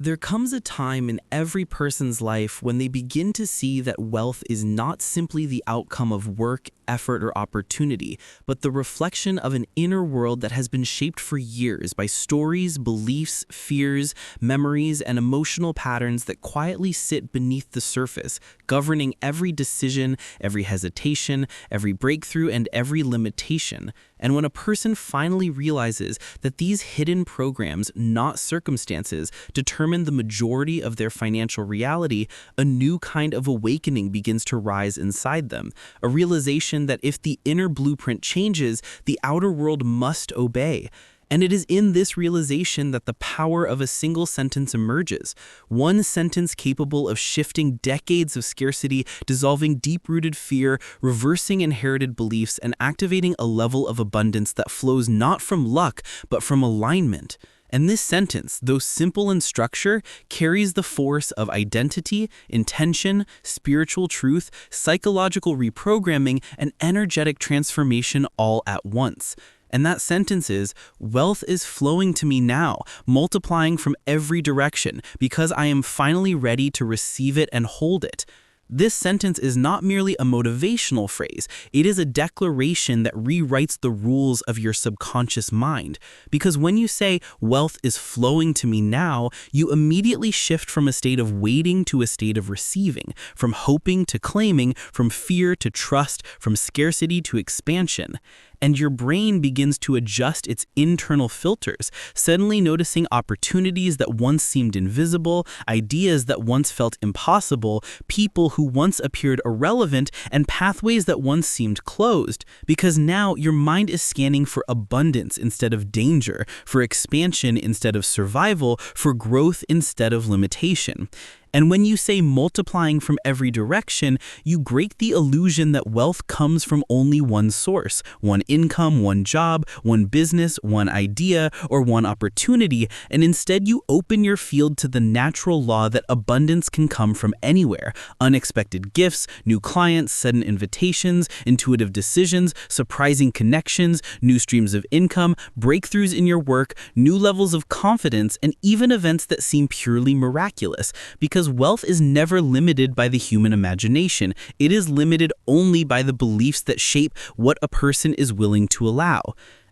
There comes a time in every person's life when they begin to see that wealth is not simply the outcome of work, effort, or opportunity, but the reflection of an inner world that has been shaped for years by stories, beliefs, fears, memories, and emotional patterns that quietly sit beneath the surface, governing every decision, every hesitation, every breakthrough, and every limitation. And when a person finally realizes that these hidden programs, not circumstances, determine the majority of their financial reality, a new kind of awakening begins to rise inside them, a realization that if the inner blueprint changes, the outer world must obey. And it is in this realization that the power of a single sentence emerges, one sentence capable of shifting decades of scarcity, dissolving deep-rooted fear, reversing inherited beliefs, and activating a level of abundance that flows not from luck, but from alignment. And this sentence, though simple in structure, carries the force of identity, intention, spiritual truth, psychological reprogramming, and energetic transformation all at once. And that sentence is, wealth is flowing to me now, multiplying from every direction, because I am finally ready to receive it and hold it. This sentence is not merely a motivational phrase, it is a declaration that rewrites the rules of your subconscious mind. Because when you say, wealth is flowing to me now, you immediately shift from a state of waiting to a state of receiving, from hoping to claiming, from fear to trust, from scarcity to expansion. And your brain begins to adjust its internal filters, suddenly noticing opportunities that once seemed invisible, ideas that once felt impossible, people who once appeared irrelevant, and pathways that once seemed closed. Because now your mind is scanning for abundance instead of danger, for expansion instead of survival, for growth instead of limitation. And when you say multiplying from every direction, you break the illusion that wealth comes from only one source, one income, one job, one business, one idea, or one opportunity, and instead you open your field to the natural law that abundance can come from anywhere. Unexpected gifts, new clients, sudden invitations, intuitive decisions, surprising connections, new streams of income, breakthroughs in your work, new levels of confidence, and even events that seem purely miraculous. Because wealth is never limited by the human imagination. It is limited only by the beliefs that shape what a person is willing to allow.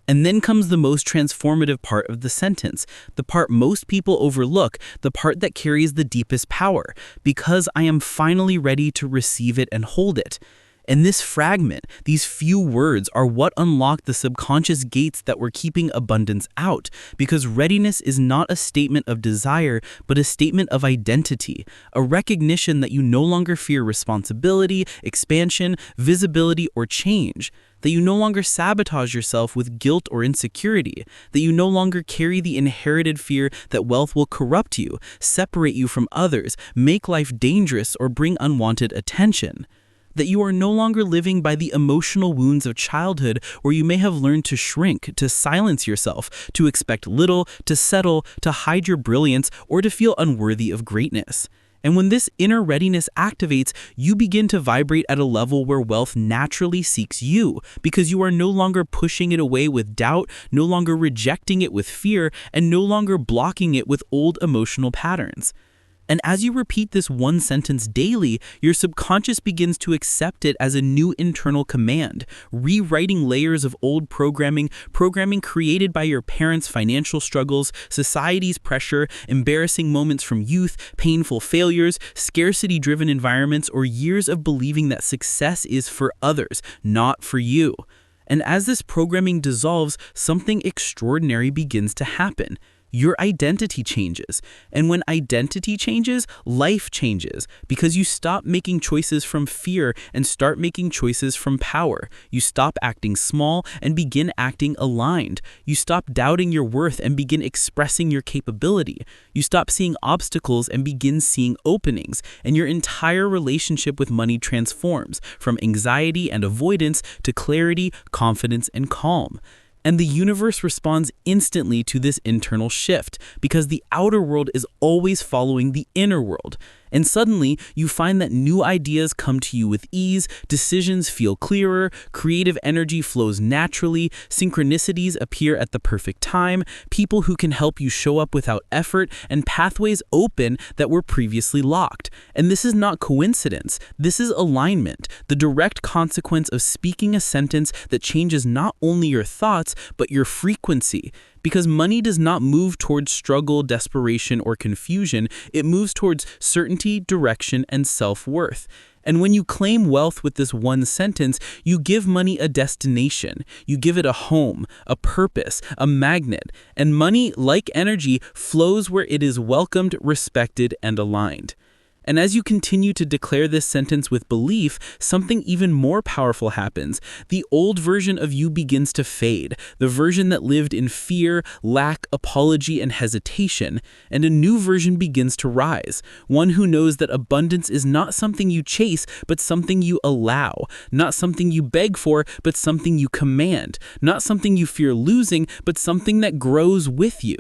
And then comes the most transformative part of the sentence, the part most people overlook, the part that carries the deepest power, because I am finally ready to receive it and hold it. And this fragment, these few words, are what unlock the subconscious gates that were keeping abundance out, because readiness is not a statement of desire, but a statement of identity, a recognition that you no longer fear responsibility, expansion, visibility, or change, that you no longer sabotage yourself with guilt or insecurity, that you no longer carry the inherited fear that wealth will corrupt you, separate you from others, make life dangerous, or bring unwanted attention. That you are no longer living by the emotional wounds of childhood where you may have learned to shrink, to silence yourself, to expect little, to settle, to hide your brilliance, or to feel unworthy of greatness. And when this inner readiness activates, you begin to vibrate at a level where wealth naturally seeks you, because you are no longer pushing it away with doubt, no longer rejecting it with fear, and no longer blocking it with old emotional patterns. And as you repeat this one sentence daily, your subconscious begins to accept it as a new internal command, rewriting layers of old programming created by your parents' financial struggles, society's pressure, embarrassing moments from youth, painful failures, scarcity-driven environments, or years of believing that success is for others, not for you. And as this programming dissolves, something extraordinary begins to happen. Your identity changes. And when identity changes, life changes, because you stop making choices from fear and start making choices from power. You stop acting small and begin acting aligned. You stop doubting your worth and begin expressing your capability. You stop seeing obstacles and begin seeing openings. And your entire relationship with money transforms from anxiety and avoidance to clarity, confidence, and calm. And the universe responds instantly to this internal shift, because the outer world is always following the inner world. And suddenly, you find that new ideas come to you with ease, decisions feel clearer, creative energy flows naturally, synchronicities appear at the perfect time, people who can help you show up without effort, and pathways open that were previously locked. And this is not coincidence. This is alignment, the direct consequence of speaking a sentence that changes not only your thoughts, but your frequency. Because money does not move towards struggle, desperation, or confusion. It moves towards certainty, direction, and self-worth. And when you claim wealth with this one sentence, you give money a destination. You give it a home, a purpose, a magnet. And money, like energy, flows where it is welcomed, respected, and aligned. And as you continue to declare this sentence with belief, something even more powerful happens. The old version of you begins to fade, the version that lived in fear, lack, apology, and hesitation, and a new version begins to rise, one who knows that abundance is not something you chase, but something you allow, not something you beg for, but something you command, not something you fear losing, but something that grows with you.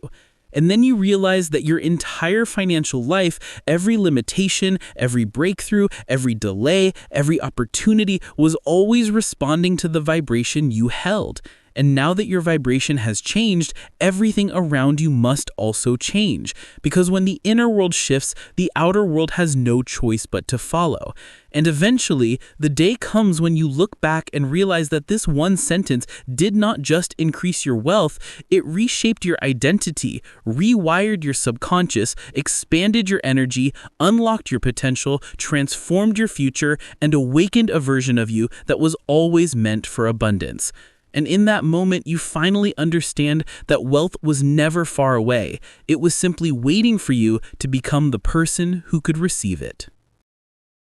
And then you realize that your entire financial life, every limitation, every breakthrough, every delay, every opportunity was always responding to the vibration you held. And now that your vibration has changed, everything around you must also change. Because when the inner world shifts, the outer world has no choice but to follow. And eventually, the day comes when you look back and realize that this one sentence did not just increase your wealth, it reshaped your identity, rewired your subconscious, expanded your energy, unlocked your potential, transformed your future, and awakened a version of you that was always meant for abundance. And in that moment, you finally understand that wealth was never far away. It was simply waiting for you to become the person who could receive it.